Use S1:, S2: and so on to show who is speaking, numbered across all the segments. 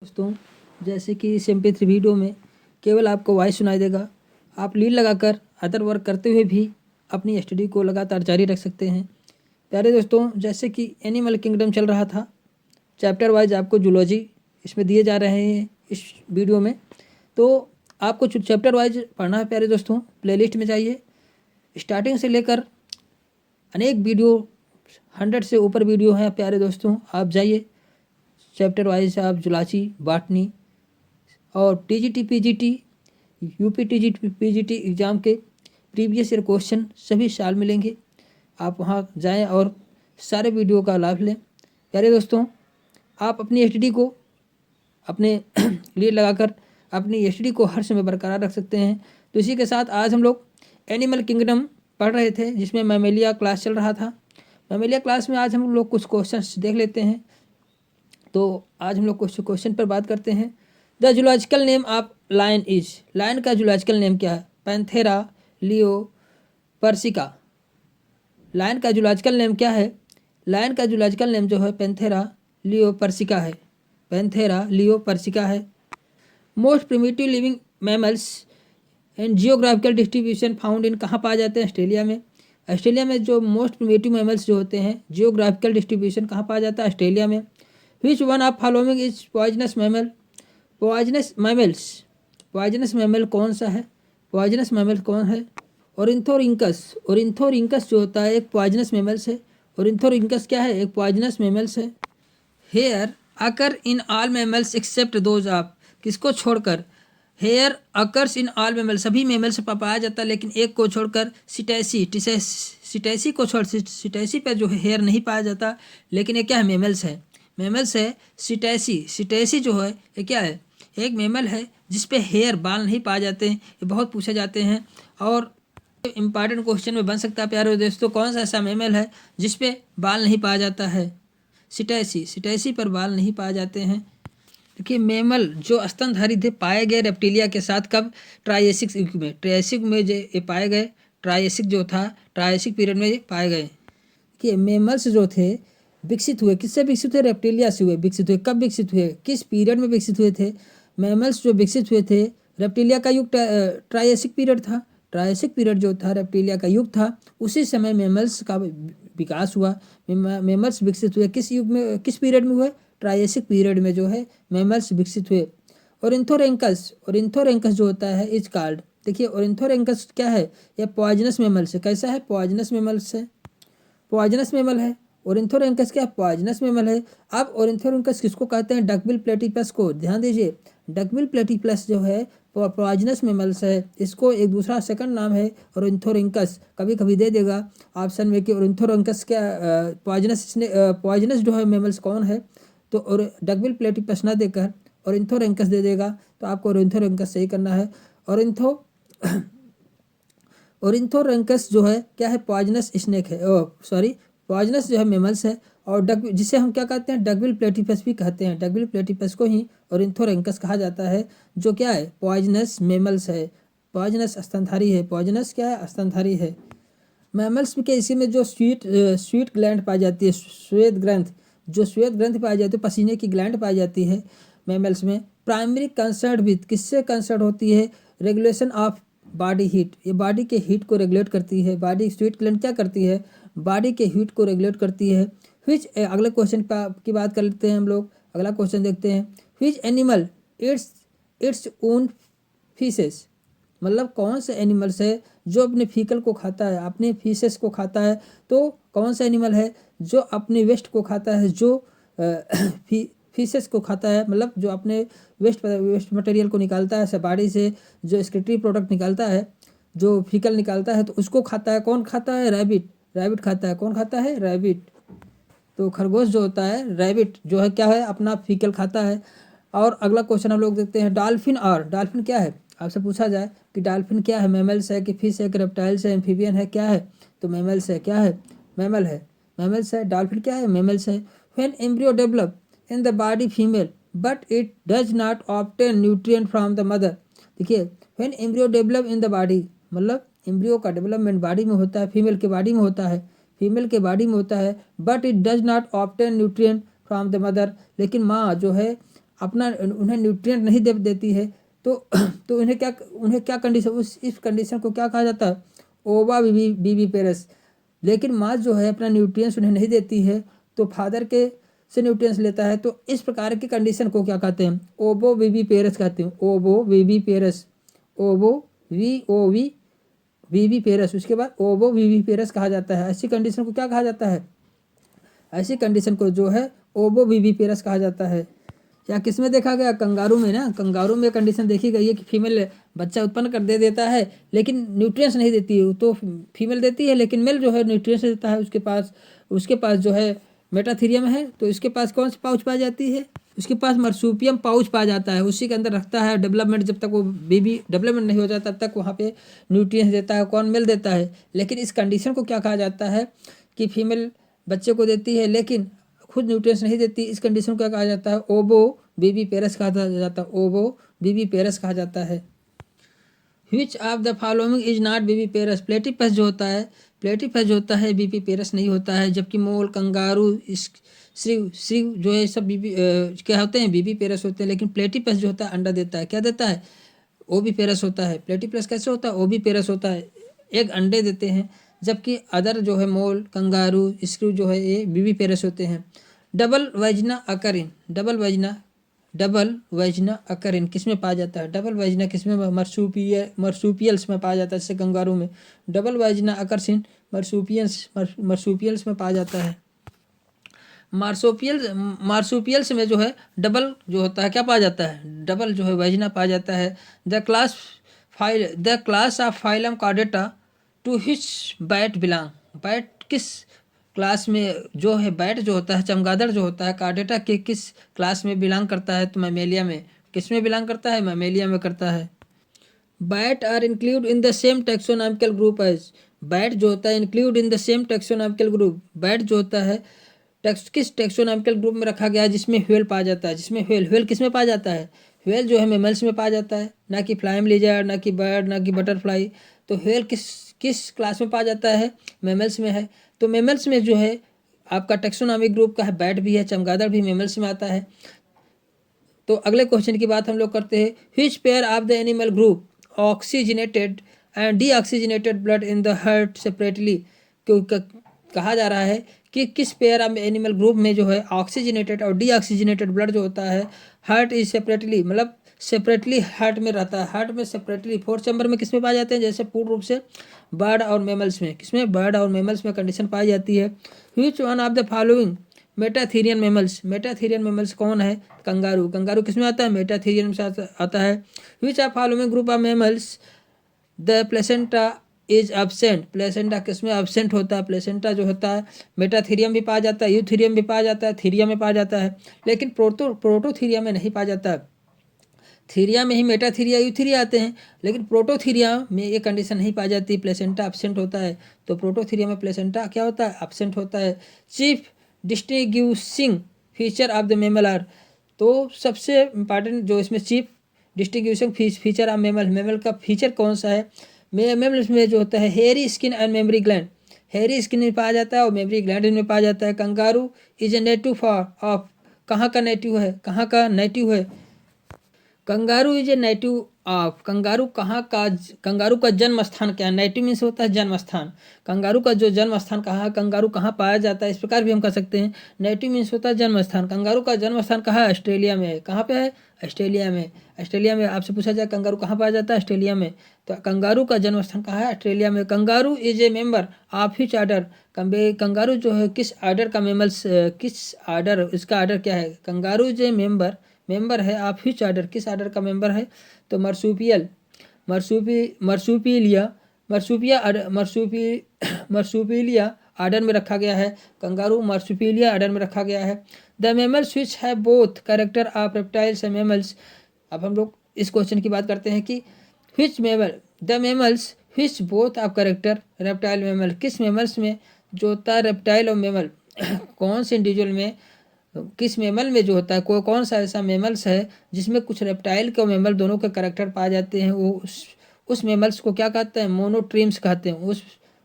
S1: दोस्तों, जैसे कि इस MP3 वीडियो में केवल आपको वॉइस सुनाई देगा। आप लीड लगाकर अदर वर्क करते हुए भी अपनी स्टडी को लगातार जारी रख सकते हैं। प्यारे दोस्तों, जैसे कि एनिमल किंगडम चल रहा था, चैप्टर वाइज आपको जूलॉजी इसमें दिए जा रहे हैं इस वीडियो में। तो आपको चैप्टर वाइज पढ़ना है प्यारे दोस्तों। प्लेलिस्ट में जाइए, स्टार्टिंग से लेकर अनेक वीडियो 100 से ऊपर वीडियो हैं प्यारे दोस्तों। आप जाइए, चैप्टर वाइज आप जूलॉजी, बॉटनी और TGT PGT UP TGT PGT exam के प्रीवियस ईयर क्वेश्चन सभी साल मिलेंगे। आप वहां जाएं और सारे वीडियो का लाभ लें। प्यारे दोस्तों, आप अपनी स्टडी को अपने लीड लगाकर अपनी स्टडी को हर समय बरकरार रख सकते हैं। तो इसी के साथ आज हम लोग एनिमल किंगडम पढ़ रहे थे, जिसमें मैमेलिया क्लास चल रहा था। मैमेलिया क्लास में आज हम लोग कुछ क्वेश्चंस देख लेते हैं। तो आज हम लोग कुछ क्वेश्चन पर बात करते हैं। The zoological name of lion is, lion का जूलॉजिकल नेम क्या है? Panthera leo persica. लायन का जूलॉजिकल नेम क्या है? लायन का जूलॉजिकल नेम जो है पैंथेरा लियो पर्सिका है। पैंथेरा लियो पर्सिका है। Most primitive living mammals and geographical distribution found in, कहाँ पाए जाते हैं? ऑस्ट्रेलिया में। ऑस्ट्रेलिया में जो मोस्ट प्रिमिटिव मैमल्स जो होते हैं, जियोग्राफिकल डिस्ट्रीब्यूशन कहाँ पाया जाता है? ऑस्ट्रेलिया में। विच one of following is poisonous mammal? Poisonous mammals, poisonous mammal कौन सा है? पॉइजनस मैमल कौन है? ओरिंथोरिंकस। ओरिंथोरिंकस जो होता है एक पॉइजनस मैमल्स है। ओरिंथोरिंकस क्या है? एक पॉइजनस मैमल्स है। Hair occur in all mammals except those of, किसको छोड़कर? Hair occurs in all mammal, सभी मैमल से पाया जाता है, लेकिन एक को छोड़कर। सिटैसी, सिटैसी को छोड़, सिटैसी पर जो है हेयर नहीं पाया जाता, लेकिन ये क्या है? मैमल्स है, मैमल्स है। सिटैसी, सिटैसी जो है ये क्या है? एक मैमल है जिसपे हेयर, बाल नहीं पाए जाते हैं। ये बहुत पूछे जाते हैं और इम्पॉर्टेंट क्वेश्चन में बन सकता है प्यारे दोस्तों। कौन सा ऐसा मैमल है जिसपे बाल नहीं पाया जाता है? सिटैसी, सिटैसी पर बाल नहीं पाए जाते हैं। देखिए, मैमल जो स्तनधारी थे पाए गए रेप्टिलिया के साथ कब? ट्रायसिक युग में। ट्रायसिक में जो ये पाए गए, ट्रायसिक जो था, ट्रायसिक पीरियड में ये पाए गए। देखिए, मैमल्स जो थे विकसित हुए, किससे विकसित हुए? रेप्टिलिया से हुए, विकसित हुए। कब विकसित हुए? किस पीरियड में विकसित हुए थे? मैमल्स जो विकसित हुए थे, रेप्टिलिया का युग ट्रायसिक पीरियड था। ट्रायसिक पीरियड जो था रेप्टिलिया का युग था, उसी समय मैमल्स का विकास हुआ। मैमल्स विकसित हुए किस युग में, किस पीरियड में हुए? ट्रायसिक पीरियड में जो है मैमल्स विकसित हुए। ओरिंथोरेंकस, ओरिंथोरेंकस जो होता है इज कॉल्ड, देखिए ओरिंथोरेंकस क्या है? यह पॉइजनस मैमल्स है। कैसा है? पॉइजनस मैमल्स है, पॉइजनस मैमल है। ओरिंथोरेंकस क्या? पॉइजनस मैमल है। अब ओरिंथोरेंकस किसको कहते हैं? डकबिल प्लेटिपस को। ध्यान दीजिए, डकबिल प्लेटिपस जो है पॉइजनस मैमल्स है। इसको एक दूसरा सेकंड नाम है ओरिंथोरेंकस। कभी कभी दे देगा ऑप्शन में कि ओरिंथोरेंकस क्या पॉइजनस, पॉइजनस जो है मैमल्स कौन है, तो और डकबिल प्लेटिपस ना देकर ओरिंथोरेंकस दे देगा, तो आपको ओरिंथोरेंकस सही करना है। ओरिंथोरेंकस जो है क्या है? पॉइजनस स्नेक है, सॉरी, पॉइजनस जो है मैमल्स है। और डक, जिसे हम क्या कहते हैं? डकबिल प्लेटिपस भी कहते हैं। डकबिल प्लेटिपस को ही ओरिंथोरेंकस कहा जाता है, जो क्या है? पॉइजनस मैमल्स है, पॉइजनस स्तनधारी है। पॉइजनस क्या है? स्तनधारी है। मैमल्स के इसी में जो स्वीट ग्लैंड पाई जाती है, श्वेत ग्रंथ, जो श्वेत ग्रंथ पाई जाती है, पसीने की ग्लैंड पाई जाती है मैमल्स में। प्राइमरी कंसर्न विथ, किससे कंसर्न होती है? रेगुलेशन ऑफ बॉडी हीट, ये बॉडी के हीट को रेगुलेट करती है। बॉडी स्वीट ग्लैंड क्या करती है? बॉडी के हीट को रेगुलेट करती है। विच, अगले क्वेश्चन की बात कर लेते हैं हम लोग। अगला क्वेश्चन देखते हैं। Which animal it's its own faeces, मतलब कौन सा एनिमल्स है जो अपने फीकल को खाता है, अपने फीसेस को खाता है? तो कौन सा एनिमल है जो अपने वेस्ट को खाता है, जो फीसेस को खाता है, मतलब जो अपने वेस्ट मटेरियल को निकालता है बॉडी से, जो एक्सक्रीटरी प्रोडक्ट निकालता है, जो फीकल निकालता है, तो उसको खाता है। कौन खाता है? रैबिट, रैबिट खाता है। कौन खाता है? रैबिट। तो खरगोश जो होता है, रैबिट जो है क्या है? अपना फीकल खाता है। और अगला क्वेश्चन हम लोग देखते हैं। डॉल्फिन, और डॉल्फिन क्या है? आपसे पूछा जाए कि डॉल्फिन क्या है? मैमल्स है कि फिश है कि रेप्टाइल्स है, एम्फीबियन है, क्या है? तो मैमल्स है। क्या है? मैमल है, मैमल्स है। डॉल्फिन क्या है? मैमल्स है। When embryo develop in the body female but it does not obtain nutrient from the mother. देखिए, when embryo develop in the body, मतलब एम्ब्रियो का डेवलपमेंट बॉडी में होता है, फीमेल के बॉडी में होता है, फीमेल के बॉडी में होता है। But it does not obtain nutrient from the mother, लेकिन माँ जो है अपना उन्हें न्यूट्रिएंट नहीं दे देती है तो उन्हें क्या कंडीशन, इस कंडीशन को क्या कहा जाता है, ओवा बीबी पेरस। लेकिन माँ जो है अपना न्यूट्रिएंट्स उन्हें नहीं देती है तो फादर के से न्यूट्रिएंट्स लेता है, तो इस प्रकार की कंडीशन को क्या कहते हैं, ओबो बीबी पेरस कहते हैं, ओबो बीबी पेरस, ओबो वीवी पेरस। उसके बाद ओबो वीवी पेरस कहा जाता है। ऐसी कंडीशन को क्या कहा जाता है, ऐसी कंडीशन को जो है ओबो वीवी पेरस कहा जाता है। या किस में देखा गया, कंगारू में ना, कंगारू में कंडीशन देखी गई है कि फीमेल बच्चा उत्पन्न कर दे देता है लेकिन न्यूट्रिएंट्स नहीं देती है, तो फीमेल देती है लेकिन मेल जो है न्यूट्रिएंट्स देता है। उसके पास जो है मेटाथीरियम है, तो इसके पास कौन सी पाउच पाई जाती है, उसके पास मर्सूपियम पाउच पाया जाता है, उसी के अंदर रखता है डेवलपमेंट, जब तक वो बेबी डेवलपमेंट नहीं हो जाता तब तक वहाँ पे न्यूट्रिएंट्स देता है, कौन मेल देता है। लेकिन इस कंडीशन को क्या कहा जाता है कि फीमेल बच्चे को देती है लेकिन खुद न्यूट्रिएंट्स नहीं देती, इस कंडीशन को क्या कहा जाता है, ओबो बीबी पेरस कहा जाता है, ओबो बीबी पेरस कहा जाता है। Which of the following is not viviparous, platypus जो होता है बीबी पेरस नहीं होता है, जबकि मोल, कंगारू, श्रीव जो है सब बीबी क्या होते हैं, बीबी पेरस होते हैं। लेकिन प्लेटिपस जो होता है अंडा देता है, क्या देता है, ओ बी पेरस होता है। प्लेटिपस कैसे होता है, ओ बी पेरस होता है, एक अंडे देते हैं, जबकि अदर जो है मोल, कंगारू, स्क्रू जो है ये बीबी पेरस होते हैं। डबल वैजना अकर किस में पाया जाता है, डबल वैजना किस में, मर्सूपियल्स में पाया जाता है, जैसे कंगारू में डबल वैजना अकर मर्सूपियल्स में पाया जाता है। मार्सोपियल्स में जो है डबल जो होता है क्या पाया जाता है, डबल जो है वैजना पाया जाता है। The class of phylum Chordata to which bat belong, bat किस क्लास में जो है, बैट जो होता है चमगादड़ जो होता है कार्डेटा के किस क्लास में बिलोंग करता है, तो मैमेलिया में। किस में बिलोंग करता है, मैमेलिया में करता है। Bat are include in the same taxonomical group as, bat जो होता है include in the same taxonomical group, bat जो होता है किस टेक्सोनॉमिकल ग्रुप में रखा गया है, जिसमें व्हेल पाया जाता है, जिसमें व्हेल किस में पाया जाता है, व्हेल जो है मेमल्स में पाया जाता है, ना कि फ्लाइम लिजर्ड, ना कि बर्ड, ना कि बटरफ्लाई। तो व्हेल किस क्लास में पाया जाता है, मेमल्स में है। तो मेमल्स में जो है आपका टेक्सोनॉमिक ग्रुप का है, बैट भी है, चमगादड़ भी मेमल्स में आता है। तो अगले क्वेश्चन की बात हम लोग करते हैं, which pair of the animal group oxygenated and deoxygenated blood in the heart separately, क्योंकि कहा जा रहा है कि किस पेयर ऑफ एनिमल ग्रुप में जो है ऑक्सीजनेटेड और डीऑक्सीजनेटेड ब्लड जो होता है हार्ट इज सेपरेटली, मतलब सेपरेटली हार्ट में रहता है, हार्ट में सेपरेटली। फोर्थ चैम्बर में किस में पाए जाते हैं, जैसे पूर्ण रूप से बर्ड और मेमल्स में, किसमें, बर्ड और मेमल्स में कंडीशन पाई जाती है। Which one of the following metatherian mammals कौन है, कंगारू किस में आता है, मेटाथीरियन में आता है। Which of following group of mammals the placenta is absent, placenta किस में एब्सेंट होता है, प्लेसेंटा जो होता है मेटाथीरियम भी पाया जाता है, यूथीरियम भी पाया जाता है, थीरिया में पाया जाता है, लेकिन प्रोटोथीरिया में नहीं पाया जाता है। थीरिया में ही मेटाथीरिया, यूथीरिया आते हैं, लेकिन प्रोटोथीरिया में ये कंडीशन नहीं पाई जाती, प्लेसेंटा एब्सेंट होता है। तो प्रोटोथीरिया में प्लेसेंटा क्या होता है, एब्सेंट होता है। Chief distinguishing feature of the mammal are, तो सबसे इम्पॉर्टेंट जो इसमें chief distinguishing feature of mammal का फीचर कौन सा है, मेमल्स में जो होता है hairy skin and mammary gland, hairy skin में पाया जाता है और मेमरी ग्लैंड में पाया जाता है। Kangaroo is a native for of, कहाँ का नेटिव है, कहाँ का नेटिव है, kangaroo is a native of, kangaroo का जन्म स्थान क्या है, नेटिव मीन्स होता है जन्म स्थान, कंगारू का जो जन्म स्थान कहाँ है, कंगारू कहाँ पाया जाता है, इस प्रकार भी हम कह सकते हैं। नेटिव मीन्स होता है जन्म स्थान, कंगारू का जन्म स्थान कहाँ है, ऑस्ट्रेलिया में है, कहाँ पे है, ऑस्ट्रेलिया में आपसे पूछा जाए कंगारू कहाँ पाया जाता है, ऑस्ट्रेलिया में, तो कंगारू का जन्म स्थान कहाँ है, ऑस्ट्रेलिया में। Kangaroo is a member of hitch order, kangaroo जो है किस आर्डर का मेमल्स, किस आर्डर, इसका आर्डर क्या है, कंगारू इज ए मेंबर है आप हिच आर्डर, किस आर्डर का मेंबर है, तो मर्सूपिलिया आर्डर में रखा गया है, कंगारू मर्सूपिलिया आर्डर में रखा गया है। The mammals which have both character of reptiles and mammals, अब हम लोग इस क्वेश्चन की बात करते हैं कि the mammals which both of character reptile mammal, किस मेमल्स में जो होता है रेप्टाइल और मेमल कौन से इंडिविजुअल में, किस मेमल में जो होता है कौन सा ऐसा मेमल्स है जिसमें कुछ रेप्टाइल के और मेमल दोनों के कैरेक्टर पाए जाते हैं, वो उस मेमल्स को क्या कहते हैं, मोनोट्रीम्स कहते हैं, उस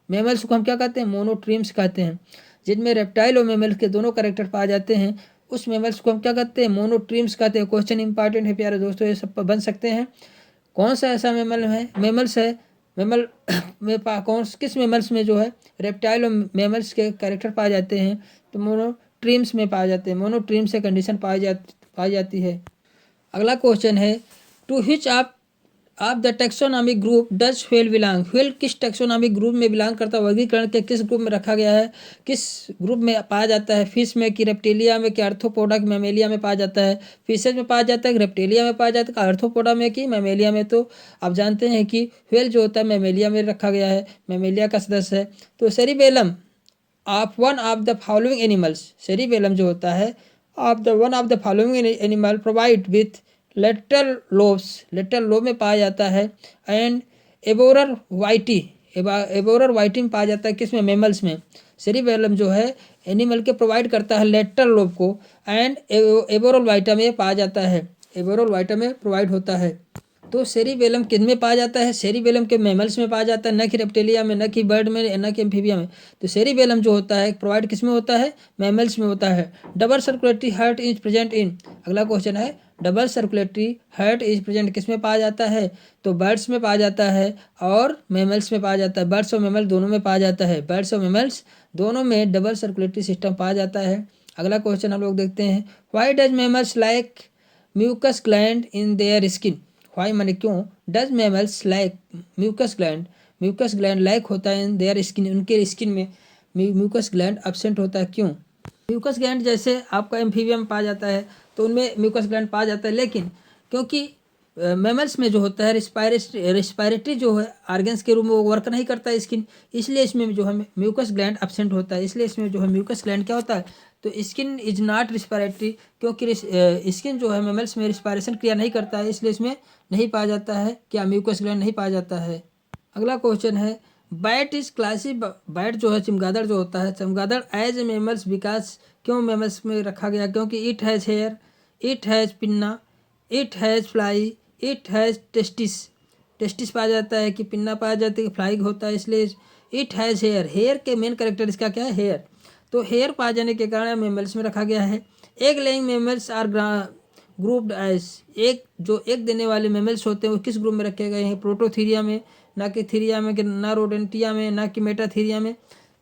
S1: मेमल्स को हम क्या कहते हैं, मोनोट्रीम्स कहते हैं। जिनमें रेप्टाइल और मेमल के दोनों कैरेक्टर पाए जाते हैं उस मेमल्स को हम क्या कहते हैं, मोनोट्रीम्स कहते हैं। क्वेश्चन इंपॉर्टेंट है प्यारे दोस्तों, ये सब बन सकते हैं। कौन सा ऐसा मेमल्स है मेमल में किस मेमल्स में जो है रेप्टाइल और मेमल्स के कैरेक्टर पाए जाते हैं, तो मोनोट्रीम्स में पाए जाते हैं। मोनोट्रीम्स से कंडीशन पाई जाती है। अगला क्वेश्चन है, टू विच आप the taxonomic group does whale belong. Whale किस टेक्सोनॉमिक ग्रुप में बिलोंग करता है, वर्गीकरण के किस ग्रुप में रखा गया है, किस ग्रुप में पाया जाता है। फिश में कि रेप्टिलिया में कि आर्थ्रोपोडा कि मैमेलिया में पाया जाता है। फिशेज में पाया जाता है कि रेप्टिलिया में पाया जाता है, आर्थ्रोपोडा में कि मैमेलिया में। तो आप जानते हैं कि व्हेल जो होता है मैमेलिया में रखा गया है, मैमेलिया का सदस्य है। तो cerebellum of one of the following animals, cerebellum जो होता है one of the following animal provide with lateral lobe में पाया जाता है। एंड एबोरर वाइटी में पाया जाता है, किसमें, मेमल्स में। सेरिबेलम जो है एनिमल के प्रोवाइड करता है लेटरल लोब को, एंड एबोरल वाइटा में पाया जाता है, एबोरल वाइटा में प्रोवाइड होता है। तो सेरिबेलम किन में पाया जाता है, सेरिबेलम के मेमल्स में पाया जाता है, न कि रेप्टिलिया में, न कि बर्ड में, न कि एम्फीबिया में। तो सेरिबेलम जो होता है प्रोवाइड किस में होता है, मेमल्स में होता है। Double circulatory heart is present in, अगला क्वेश्चन है, double circulatory heart is present किस में पाया जाता है, तो बर्ड्स में पाया जाता है और मेमल्स में पाया जाता है। बर्ड्स और मेमल दोनों में पाया जाता है, बर्ड्स और मेमल्स दोनों में डबल सर्कुलेटरी सिस्टम पाया जाता है। अगला क्वेश्चन हम लोग देखते हैं, why does mammals like mucus gland in their skin. Why माने क्यों, does mammals like mucus gland like होता है इन देयर स्किन, उनके स्किन में म्यूकस ग्लैंड एब्सेंट होता है, क्यों। म्यूकस ग्लैंड जैसे आपका एम्फीबियम में पाया जाता है तो उनमें म्यूकस ग्लैंड पाया जाता है, लेकिन क्योंकि मेमल्स में जो होता है रिस्पायरेटरी जो है ऑर्गन्स के रूप में वो वर्क नहीं करता है स्किन, इसलिए इसमें जो है म्यूकस ग्लैंड एब्सेंट होता है। इसलिए इसमें जो है म्यूकस ग्लैंड क्या होता है, तो स्किन इज नॉट रिस्पायरेटरी, क्योंकि स्किन जो है मेमल्स में रिस्पायरेशन क्रिया नहीं करता है, इसलिए इसमें नहीं पाया जाता है, क्या, म्यूकस ग्लैंड नहीं पाया जाता है। अगला क्वेश्चन है, बैट इज क्लासी, बैट जो है चमगादड़ जो होता है, चमगादड़ एज ए मेमल्स विकास क्यों मेमल्स में रखा गया, क्योंकि it has hair, it has pinna, it has fly, it has testis पाया जाता है कि पिन्ना पाया जाता है कि फ्लाई होता है, इसलिए इट हैज़ हेयर। हेयर के मेन करेक्टर इसका क्या है, हेयर। तो हेयर पाए जाने के कारण मेमल्स में रखा गया है। Egg laying mammals are grouped as, एक देने वाले मेमल्स होते हैं वो किस ग्रुप में रखे गए हैं, प्रोटोथीरिया में, ना कि थीरिया में, ना रोडेंटिया में, ना कि मेटाथीरिया में।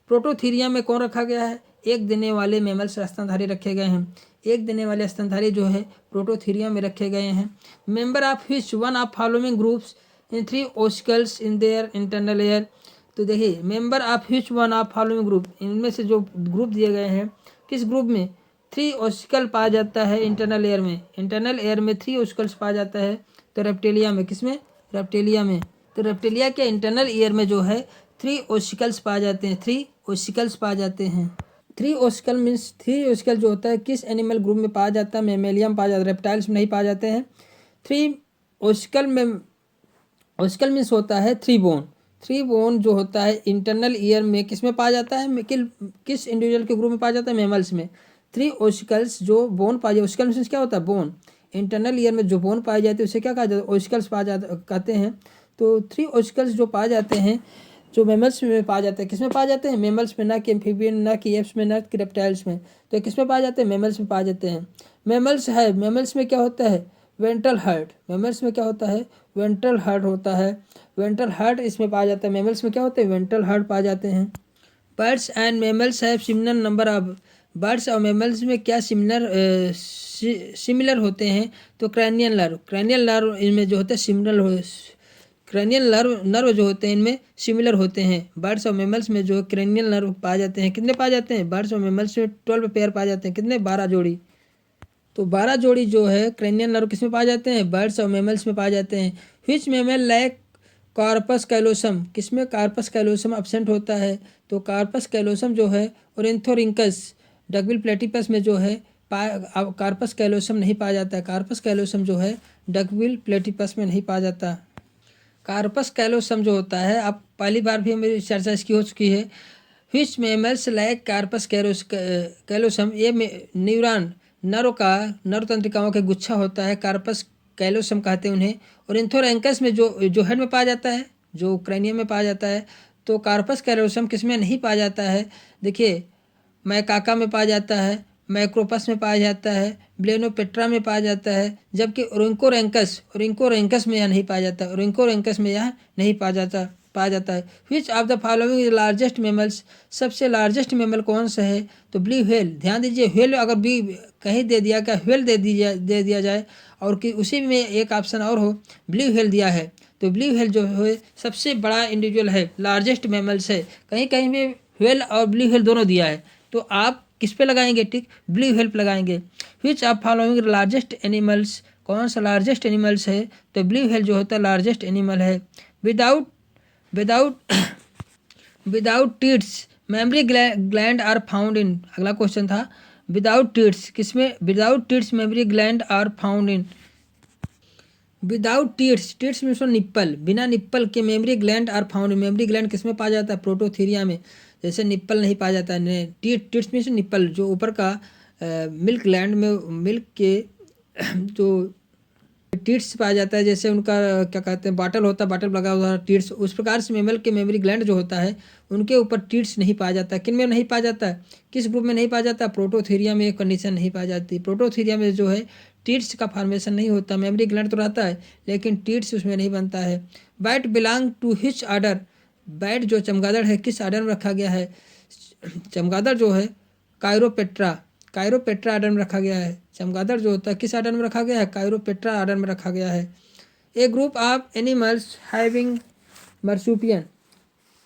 S1: प्रोटोथीरिया में कौन रखा गया है, एक देने वाले मेमल्स स्तनधारी रखे गए हैं, एक देने वाले स्तनधारी जो है प्रोटोथीरिया में रखे गए हैं। Member of which one of following groups in 3 ossicles in their internal air. तो देखिए, member of which one of following group, इनमें से जो ग्रुप दिए गए हैं किस ग्रुप में, 3 ओसिकल पाया जाता है इंटरनल एयर में, इंटरनल एयर में 3 ओसिकल्स पाया जाता है। तो रेप्टिलिया में, किसमें, रेप्टिलिया में। तो रेप्टिलिया के इंटरनल ईयर में जो है 3 ओसिकल्स पाए जाते हैं, 3 ओसिकल्स पाए जाते हैं। 3 ओसिकल मीन्स 3 ओसिकल जो होता है किस एनिमल ग्रुप में पाया जाता है, मेमेलिया में पाया जाता है, रेप्टाइल्स में नहीं पाए जाते हैं। 3 ओसिकल में, ओसिकल मीन्स होता है 3 बोन, 3 बोन जो होता है इंटरनल ईयर में किस में पाया जाता है, किस इंडिविजुअल के ग्रुप में पाया जाता है, मेमल्स में। 3 ओसिकल्स जो बोन पाए जाते, ओसिकल मीन्स क्या होता है, बोन। इंटरनल ईयर में जो बोन पाई जाती है उसे क्या कहा जाता है, ओसिकल्स पाया जाता कहते हैं। तो 3 ओसिकल्स जो पाए जाते हैं जो मेमल्स में पाए जाते हैं, किस में पाए जाते हैं, मेमल्स में, ना कि एम्फीबियन, ना कि एप्स में, ना कि रेप्टाइल्स में। तो किस में पाए जाते हैं, मेमल्स में पाए जाते हैं। मेमल्स में क्या होता है, वेंट्रल हार्ट, मेमल्स में क्या होता है, वेंट्रल हार्ट होता है, वेंट्रल हार्ट इसमें पाया जाता है। मेमल्स में क्या होते हैं, वेंट्रल हार्ट पाए जाते हैं। Birds and mammals have similar number of, birds और मेमल्स में क्या सिमिलर होते हैं, तो क्रैनियल नर्व इनमें जो होते हैं क्रैनियल नर्व जो होते हैं इनमें सिमिलर होते हैं। बर्ड्स और मेमल्स में जो क्रैनियल नर्व पाए जाते हैं, कितने पाए जाते हैं, बर्ड्स और मेमल्स में 12 पेयर पाए जाते हैं, कितने, 12 जोड़ी। तो 12 जोड़ी जो है क्रैनियल नर्व किस में पाए जाते हैं, बर्ड्स और मेमल्स में पाए जाते हैं। Which mammal like corpus callosum, किसमें कार्पस कैलोसम एब्सेंट होता है, तो कार्पस कैलोसम जो है ओरेंथोरिंकस डकबिल प्लेटिपस में जो है कार्पस कैलोसम नहीं पाया जाता है, कार्पस कैलोसम जो है डकबिल प्लेटिपस में नहीं पाया जाता। कार्पस कैलोसम जो होता है, आप पहली बार भी मेरी चर्चा इसकी हो चुकी है। Which mammals like corpus callosum, ये नर्व तंत्रिकाओं का गुच्छा होता है, कार्पस कैलोसम कहते हैं उन्हें। और इंथोरैंकस में जो हेड में पाया जाता है, जो क्रैनियम में पाया जाता है। तो कार्पस कैलोसम किस में नहीं पाया जाता है, देखिए मैकाका में पाया जाता है, मैक्रोपस में पाया जाता है, ब्लेनोपेट्रा में पाया जाता है, जबकि ओरिंकोरेंकस में यह नहीं पाया जाता, ओरिंकोरेंकस में यह नहीं पाया जाता है। Which of the following is largest mammals, सबसे लार्जेस्ट मेमल कौन सा है? तो ब्लू व्हेल। ध्यान दीजिए, व्हेल अगर भी कहीं दे दिया क्या, व्हेल दे दिया जाए और कि उसी में एक ऑप्शन और हो ब्लू व्हेल दिया है, तो ब्लू व्हेल जो है सबसे बड़ा इंडिविजुअल है, लार्जेस्ट मेमल्स है। कहीं कहीं में व्हेल और ब्लू व्हेल दोनों दिया है, तो आप किस पे लगाएंगे टिक? ब्लू व्हेल पे लगाएंगे। Which of following largest animals, कौन सा लार्जेस्ट एनिमल्स है? तो ब्लू व्हेल जो होता है लार्जेस्ट एनिमल है। Without without without teats mammary gland are found in, अगला क्वेश्चन था विदाउट टीट्स, किसमें? Without teats mammary gland are found in. Without teats means nipple, बिना निप्पल के mammary gland are found. Mammary gland किसमें पाया जाता है? प्रोटोथीरिया में। जैसे निप्पल नहीं पाया जाता है, टीट्स मीन्स निप्पल, जो ऊपर का मिल्क ग्लैंड में मिल्क के जो टीट्स पाया जाता है, जैसे उनका क्या कहते हैं बाटल होता है, बाटल लगा हुआ टीट्स, उस प्रकार से मेमल के मेमरी ग्लैंड जो होता है उनके ऊपर टीट्स नहीं पाया जाता। किन में नहीं पाया जाता है? किस ग्रुप में नहीं पाया जाता? प्रोटोथीरिया में कंडीशन नहीं पाई जाती। प्रोटोथीरिया में जो है टीट्स का फॉर्मेशन नहीं होता, मेमरी ग्लैंड तो रहता है लेकिन टीट्स उसमें नहीं बनता है। Bat belong to which order, bat जो चमगादड़ है किस आर्डर में रखा गया है? चमगादड़ जो है कायरोपेट्रा आर्डर में रखा गया है। चमगादड़ जो होता है किस आर्डर में रखा गया है? कायरोपेट्रा आर्डर में रखा गया है। ए ग्रुप ऑफ एनिमल्स हैविंग मर्सूपियन,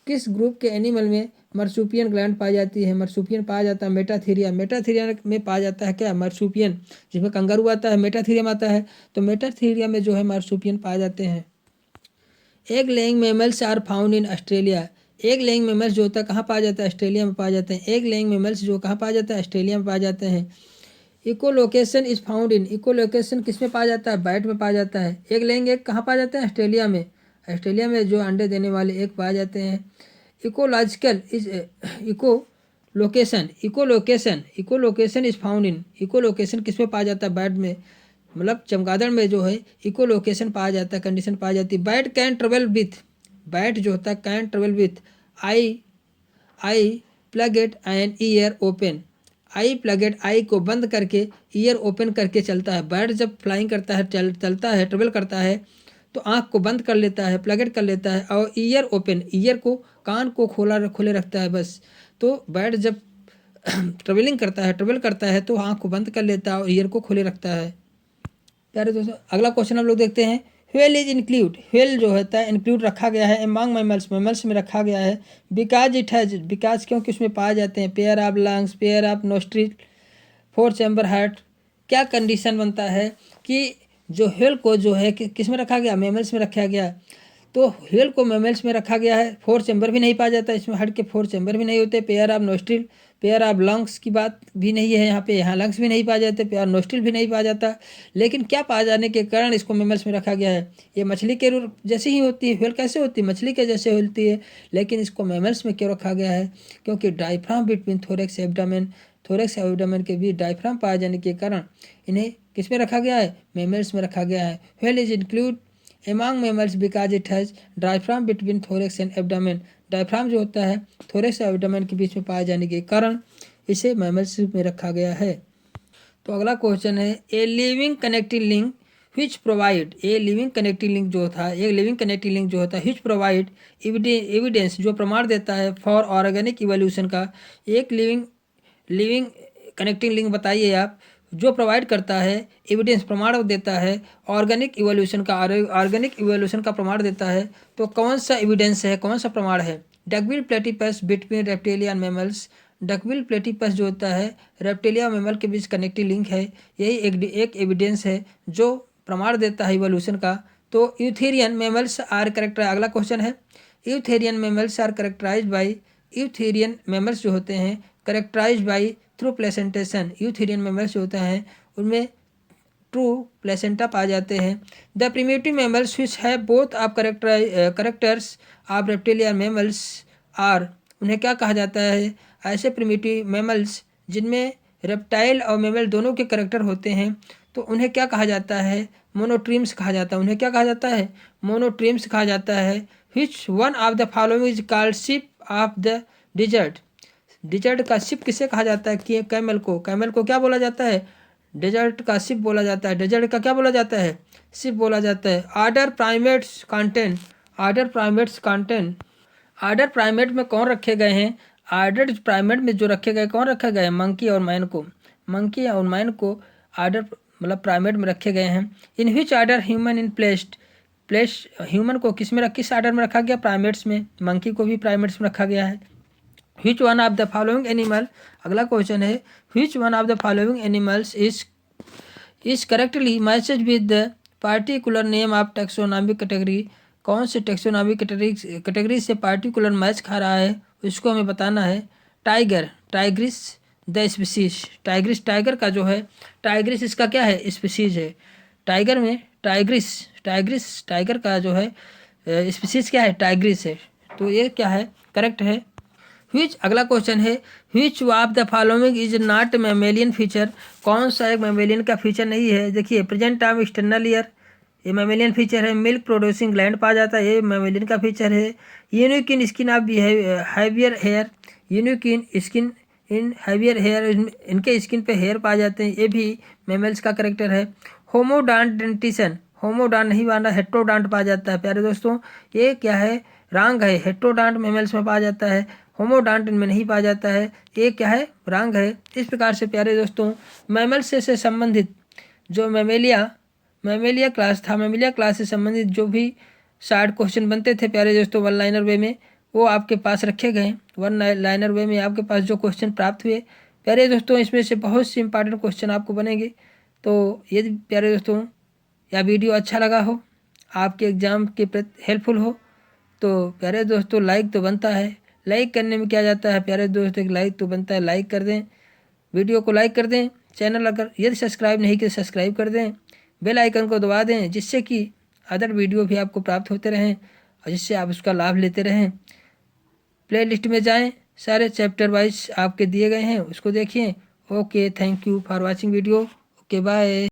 S1: किस ग्रुप के एनिमल में मर्सूपियन ग्लैंड पाई जाती है? मर्सूपियन पाया जाता है मेटाथीरिया में पाया जाता है क्या? मर्सूपियन, जिसमें कंगारू आता है मेटाथीरियम आता है, तो मेटाथीरिया में जो है मर्सूपियन पाए जाते हैं। Egg laying mammals are found in Australia, egg laying mammals जो होता है कहाँ पाया जाता है? ऑस्ट्रेलिया में पाए जाते हैं। एग लेइंग मेमल्स जो कहाँ पाया जाता है? ऑस्ट्रेलिया में पाए जाते हैं। Echolocation is found in, echolocation किस में पाया जाता है? बैट में पाया जाता है। एग लेइंग एग कहाँ पाया जाता है? ऑस्ट्रेलिया में। ऑस्ट्रेलिया में जो अंडे देने वाले एग पाए जाते हैं। Ecological is echolocation is found in, echolocation किस में पाया जाता है? बैट में, मतलब चमगादड़ में जो है इकोलोकेशन पाया जाता है, कंडीशन पाई जाती है। Bat can travel with, bat जो होता है can travel with eye plug it and ear open, eye plug it, eye को बंद करके ईयर ओपन करके चलता है। बैट जब फ्लाइंग करता है, चलता है, ट्रेवल करता है तो आँख को बंद कर लेता है, प्लग इट कर लेता है, और ईयर ओपन, ईयर को कान को खोले रखता है बस। तो बैट जब ट्रेवल करता है तो आँख को बंद कर लेता है और ईयर को खोले रखता है। प्यारे दोस्तों, अगला क्वेश्चन हम लोग देखते हैं। व्हेल इज इंक्लूड, व्हेल जो होता है इंक्लूड रखा गया है एमंग मैमल्स, मैमल्स में रखा गया है। बिकॉज इट हैज, बिकॉज क्योंकि उसमें पाए जाते हैं pair of lungs, pair of nostril, 4 chamber heart. क्या कंडीशन बनता है कि जो व्हेल को जो है किस में रखा गया? मैमल्स में रखा गया। तो व्हेल को मैमल्स में रखा गया है, 4 चैम्बर भी नहीं पाया जाता इसमें, हार्ट के 4 चैम्बर भी नहीं होते। Pair of nostril, pair of lungs की बात भी नहीं है यहाँ पे, यहाँ लंग्स भी नहीं पाए जाते, पेयर नोस्ट्रिल भी नहीं पाया जाता। लेकिन क्या पाया जाने के कारण इसको मैमल्स में रखा गया है? ये मछली के रूप जैसे ही होती है, व्हेल कैसे होती है? मछली के जैसे होती है, लेकिन इसको मैमल्स में क्यों रखा गया है? क्योंकि डायफ्राम बिटवीन थोरेक्स एब्डामेन, थोरेक्स एब्डामेन के बीच डायफ्राम पाए जाने के कारण इन्हें किस में रखा गया है? मैमल्स में रखा गया है। Whale is include among mammals because it has diaphragm between thorax and abdomen, diaphragm जो होता है थोरेक्स और एब्डामेन के बीच में पाए जाने के कारण इसे मैमल्स में रखा गया है। तो अगला क्वेश्चन है, a living connecting link which provide, a living connecting link जो था, एक लिविंग कनेक्टिंग लिंक जो होता है विच प्रोवाइड एविडेंस, जो प्रमाण देता है फॉर ऑर्गेनिक इवोल्यूशन का। एक लिविंग कनेक्टिंग लिंक बताइए आप, जो प्रोवाइड करता है एविडेंस, प्रमाण देता है ऑर्गेनिक इवोल्यूशन का, ऑर्गेनिक इवोल्यूशन का प्रमाण देता है। तो कौन सा एविडेंस है, कौन सा प्रमाण है? Duckbill platypus between reptilia and mammals, duckbill platypus जो होता है रेप्टिलिया और मैमल के बीच कनेक्टिंग लिंक है, यही एक एविडेंस है जो प्रमाण देता है इवोल्यूशन का। तो यूथेरियन मैमल्स आर करेक्टर, अगला क्वेश्चन है, eutherian mammals are characterized by, eutherian mammals जो होते हैं characterized by through placentation, eutherian mammals जो होते हैं उनमें ट्रू प्लेसेंटा पाए जाते हैं। The primitive mammals which have both of characters of reptilian mammals are, उन्हें क्या कहा जाता है? ऐसे प्रिमिटिव मैमल्स जिनमें रेप्टाइल और मैमल दोनों के करेक्टर होते हैं, तो उन्हें क्या कहा जाता है? मोनोट्रीम्स कहा जाता है। उन्हें क्या कहा जाता है? मोनोट्रीम्स कहा जाता है। Which one of the following is called ship of the desert, desert का शिप किसे कहा जाता है? कि कैमल को। कैमल को क्या बोला जाता है? डेजर्ट का शिप बोला जाता है। डेजर्ट का क्या बोला जाता है? शिप बोला जाता है। Order primates content. Order primates content. Order primate में कौन रखे गए हैं? आर्डर प्राइमेट में जो रखे गए, कौन रखे गए? मंकी और मैन को। मंकी और मैन को आर्डर मतलब प्राइमेट में रखे गए हैं। In which order human in placed. Human को किस आर्डर में रखा गया? प्राइमेट्स में। मंकी को भी प्राइमेट्स में रखा गया है। Which one of the following animal, अगला क्वेश्चन है, which one of the following animals is correctly matches with the particular name of taxonomic category. कौन से टेक्सोनॉमिक कैटेगरी से पार्टिकुलर मैच खा रहा है, उसको हमें बताना है। Tiger, Tigris the species. Tigris, tiger का जो है, टाइग्रिस इसका क्या है? स्पीसीज है। टाइगर में टाइग्रिस टाइगर का जो है स्पीसीज क्या है? टाइग्रिस है। तो ये क्या है? करेक्ट है। अगला क्वेश्चन है, which of the following is not mammalian feature. कौन सा एक मैमेलियन का फीचर नहीं है? देखिए, प्रेजेंट ऑफ एक्सटर्नल ईयर, ये मैमेलियन फीचर है। मिल्क प्रोड्यूसिंग ग्लैंड पाया जाता है, ये मैमेलियन का फीचर है। Unique in skin of heavier hair. Unique in skin in heavier hair, इनके स्किन पे हेयर पाए जाते हैं, ये भी मैमल्स का करेक्टर है। होमोडांट डेंटिशन, होमोडांट नहीं माना, हेट्रोडांट पाया जाता है। प्यारे दोस्तों, ये क्या है? रॉन्ग है। हेट्रोडांट मैमल्स में पाया जाता है, होमोडांट इनमें नहीं पाया जाता है। ये क्या है? रॉन्ग है। इस प्रकार से प्यारे दोस्तों, मैमल्स से संबंधित जो मैमेलिया क्लास था, मैमेलिया क्लास से संबंधित जो भी शार्ट क्वेश्चन बनते थे प्यारे दोस्तों वन लाइनर वे में, वो आपके पास रखे गए। वन लाइनर वे में आपके पास जो क्वेश्चन प्राप्त हुए प्यारे दोस्तों, इसमें से बहुत से इंपॉर्टेंट क्वेश्चन आपको बनेंगे। तो यदि प्यारे दोस्तों यह वीडियो अच्छा लगा हो, आपके एग्ज़ाम के प्रति हेल्पफुल हो, तो प्यारे दोस्तों लाइक तो बनता है। लाइक करने में क्या जाता है प्यारे दोस्तों, एक लाइक तो बनता है। लाइक कर दें, वीडियो को लाइक कर दें। चैनल अगर यदि सब्सक्राइब नहीं किया, सब्सक्राइब कर दें। बेल आइकन को दबा दें, जिससे कि अदर वीडियो भी आपको प्राप्त होते रहें और जिससे आप उसका लाभ लेते रहें। प्ले लिस्ट में जाएँ, सारे चैप्टर वाइज आपके दिए गए हैं, उसको देखिए। Okay, thank you for watching video. Okay, bye.